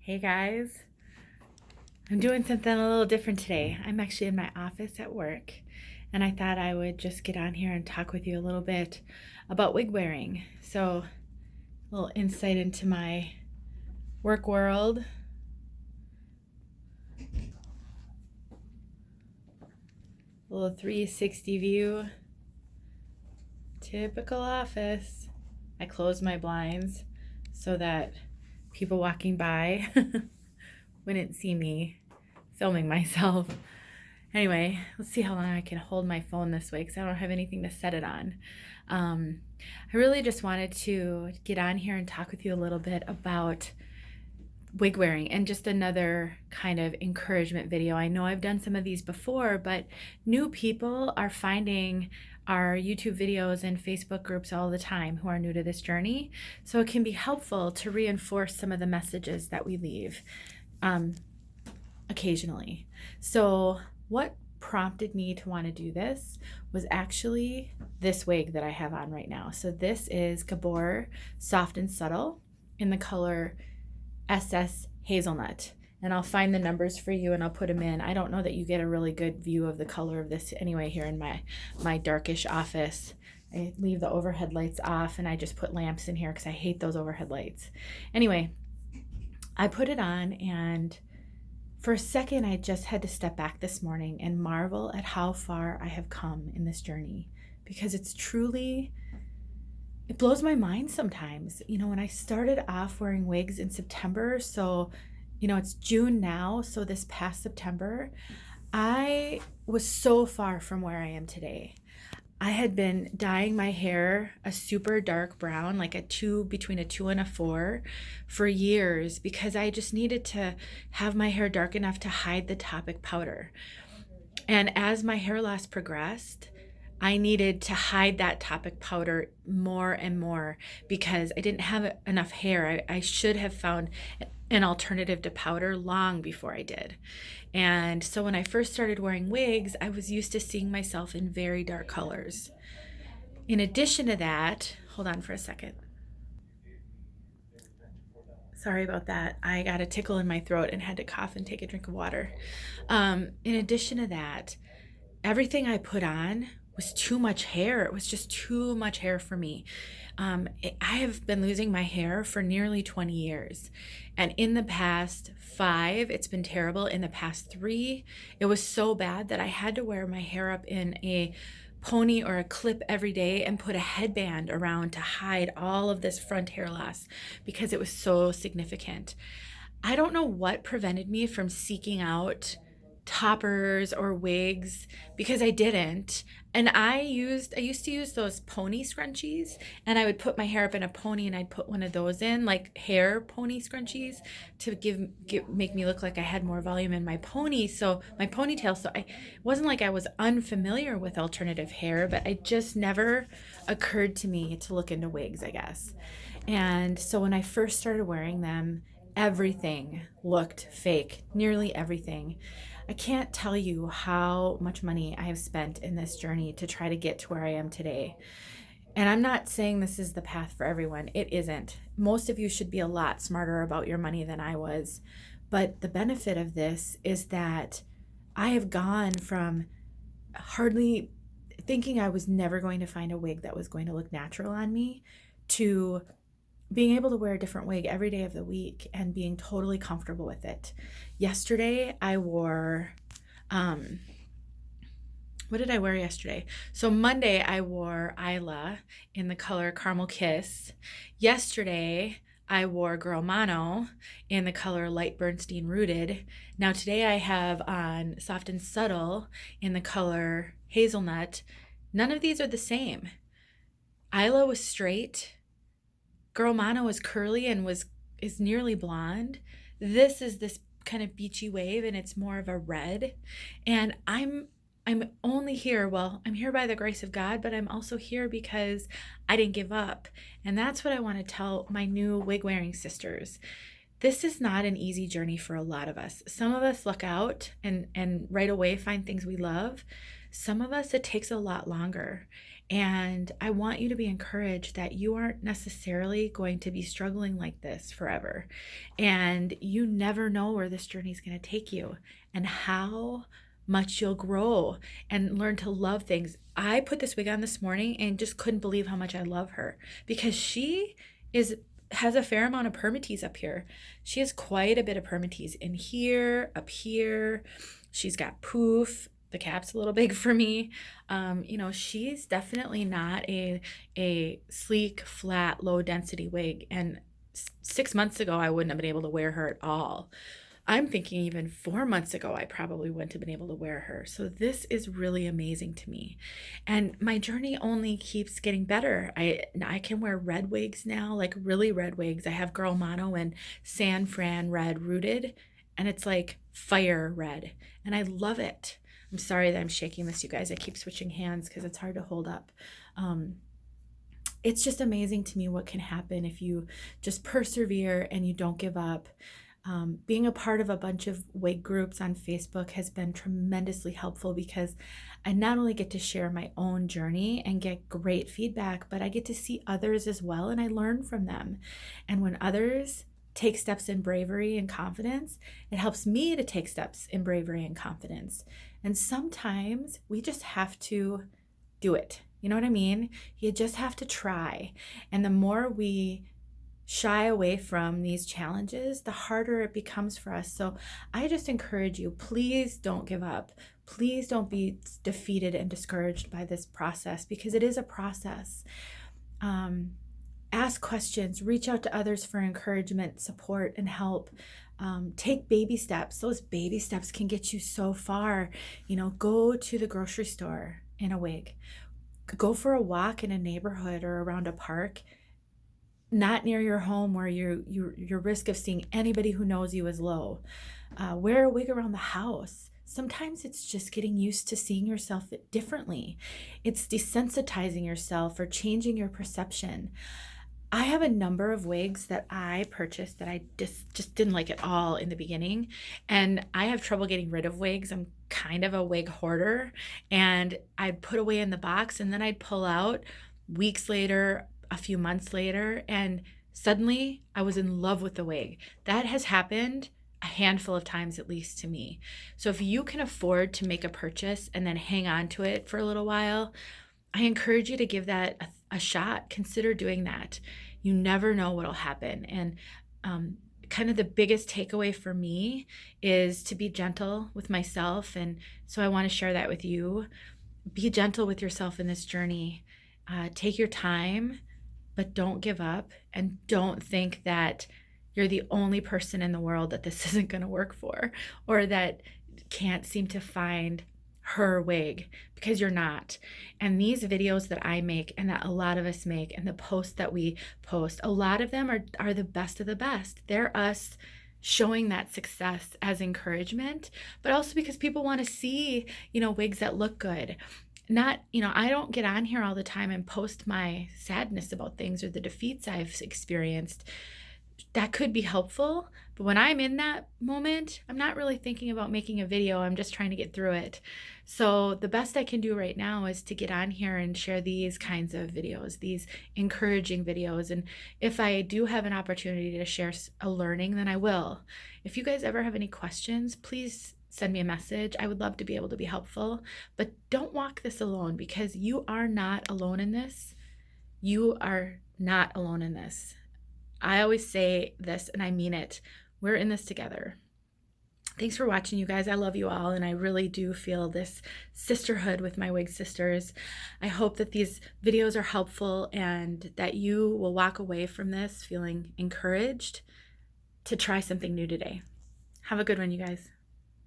Hey guys, I'm doing something a little different today. I'm actually in my office at work, and I thought I would just get on here and talk with you a little bit about wig wearing. So, a little insight into my work world. A little 360 view. Typical office. I closed my blinds so that people walking by wouldn't see me filming myself. Anyway, let's see how long I can hold my phone this way because I don't have anything to set it on. I really just wanted to get on here and talk with you a little bit about wig wearing and just another kind of encouragement video. I know I've done some of these before, but new people are finding our YouTube videos and Facebook groups all the time who are new to this journey. So it can be helpful to reinforce some of the messages that we leave occasionally. So what prompted me to want to do this was actually this wig that I have on right now. So this is Gabor Soft and Subtle in the color SS Hazelnut. And I'll find the numbers for you and I'll put them in. I don't know that you get a really good view of the color of this anyway here in my darkish office. I leave the overhead lights off and I just put lamps in here because I hate those overhead lights. Anyway, I put it on, and for a second I just had to step back this morning and marvel at how far I have come in this journey, because it blows my mind sometimes. You know, when I started off wearing wigs in September, so it's June now, so this past September, I was so far from where I am today. I had been dyeing my hair a super dark brown, like between a 2 and a 4 for years, because I just needed to have my hair dark enough to hide the topic powder. And as my hair loss progressed, I needed to hide that topic powder more and more because I didn't have enough hair. I should have found an alternative to powder long before I did. And so when I first started wearing wigs, I was used to seeing myself in very dark colors. In addition to that, hold on for a second. Sorry about that. I got a tickle in my throat and had to cough and take a drink of water. In addition to that, everything I put on was too much hair. It was just too much hair for me. I have been losing my hair for nearly 20 years. And in the past 5, it's been terrible. In the past 3, it was so bad that I had to wear my hair up in a pony or a clip every day and put a headband around to hide all of this front hair loss because it was so significant. I don't know what prevented me from seeking out toppers or wigs, because I didn't. And I used to use those pony scrunchies, and I would put my hair up in a pony and I'd put one of those in, like hair pony scrunchies, to make me look like I had more volume in my ponytail. So it wasn't like I was unfamiliar with alternative hair, but it just never occurred to me to look into wigs, I guess. And so when I first started wearing them, everything looked fake, nearly everything. I can't tell you how much money I have spent in this journey to try to get to where I am today. And I'm not saying this is the path for everyone. It isn't. Most of you should be a lot smarter about your money than I was. But the benefit of this is that I have gone from hardly thinking I was never going to find a wig that was going to look natural on me to being able to wear a different wig every day of the week and being totally comfortable with it. Yesterday, I wore, what did I wear yesterday? So Monday, I wore Isla in the color Caramel Kiss. Yesterday, I wore Girl Mono in the color Light Bernstein Rooted. Now today I have on Soft and Subtle in the color Hazelnut. None of these are the same. Isla was straight. Girl Mono is curly and is nearly blonde. This is this kind of beachy wave, and it's more of a red. And I'm only here, I'm here by the grace of God, but I'm also here because I didn't give up. And that's what I want to tell my new wig wearing sisters. This is not an easy journey for a lot of us. Some of us luck out and right away find things we love. Some of us, it takes a lot longer. And I want you to be encouraged that you aren't necessarily going to be struggling like this forever. And you never know where this journey is going to take you and how much you'll grow and learn to love things. I put this wig on this morning and just couldn't believe how much I love her, because she has a fair amount of permatease up here. She has quite a bit of permatease in here, up here. She's got poof. The cap's a little big for me. She's definitely not a sleek, flat, low density wig. And 6 months ago, I wouldn't have been able to wear her at all. I'm thinking even 4 months ago, I probably wouldn't have been able to wear her. So this is really amazing to me. And my journey only keeps getting better. I can wear red wigs now, like really red wigs. I have Girl Mono and San Fran red rooted, and it's like fire red. And I love it. I'm sorry that I'm shaking this, you guys. I keep switching hands because it's hard to hold up. It's just amazing to me what can happen if you just persevere and you don't give up. Being a part of a bunch of wig groups on Facebook has been tremendously helpful, because I not only get to share my own journey and get great feedback, but I get to see others as well, and I learn from them. And when others take steps in bravery and confidence, it helps me to take steps in bravery and confidence. And sometimes we just have to do it. You know what I mean? You just have to try. And the more we shy away from these challenges, the harder it becomes for us. So I just encourage you, please don't give up. Please don't be defeated and discouraged by this process, because it is a process. Ask questions, reach out to others for encouragement, support, and help. Take baby steps. Those baby steps can get you so far. Go to the grocery store in a wig. Go for a walk in a neighborhood or around a park, not near your home where your risk of seeing anybody who knows you is low. Wear a wig around the house. Sometimes it's just getting used to seeing yourself differently. It's desensitizing yourself or changing your perception. I have a number of wigs that I purchased that I just didn't like at all in the beginning. And I have trouble getting rid of wigs. I'm kind of a wig hoarder. And I'd put away in the box and then I'd pull out weeks later, a few months later, and suddenly I was in love with the wig. That has happened a handful of times, at least to me. So if you can afford to make a purchase and then hang on to it for a little while, I encourage you to give that a shot. Consider doing that. You never know what'll happen. And kind of the biggest takeaway for me is to be gentle with myself. And so I want to share that with you. Be gentle with yourself in this journey. Take your time, but don't give up, and don't think that you're the only person in the world that this isn't going to work for, or that can't seem to find her wig, because you're not. And these videos that I make and that a lot of us make, and the posts that we post, a lot of them are the best of the best. They're us showing that success as encouragement, but also because people want to see, wigs that look good. Not, I don't get on here all the time and post my sadness about things or the defeats I've experienced. That could be helpful, but when I'm in that moment, I'm not really thinking about making a video. I'm just trying to get through it. So the best I can do right now is to get on here and share these kinds of videos, these encouraging videos. And if I do have an opportunity to share a learning, then I will. If you guys ever have any questions, please send me a message. I would love to be able to be helpful, but don't walk this alone, because you are not alone in this. You are not alone in this. I always say this, and I mean it. We're in this together. Thanks for watching, you guys. I love you all, and I really do feel this sisterhood with my wig sisters. I hope that these videos are helpful and that you will walk away from this feeling encouraged to try something new today. Have a good one, you guys.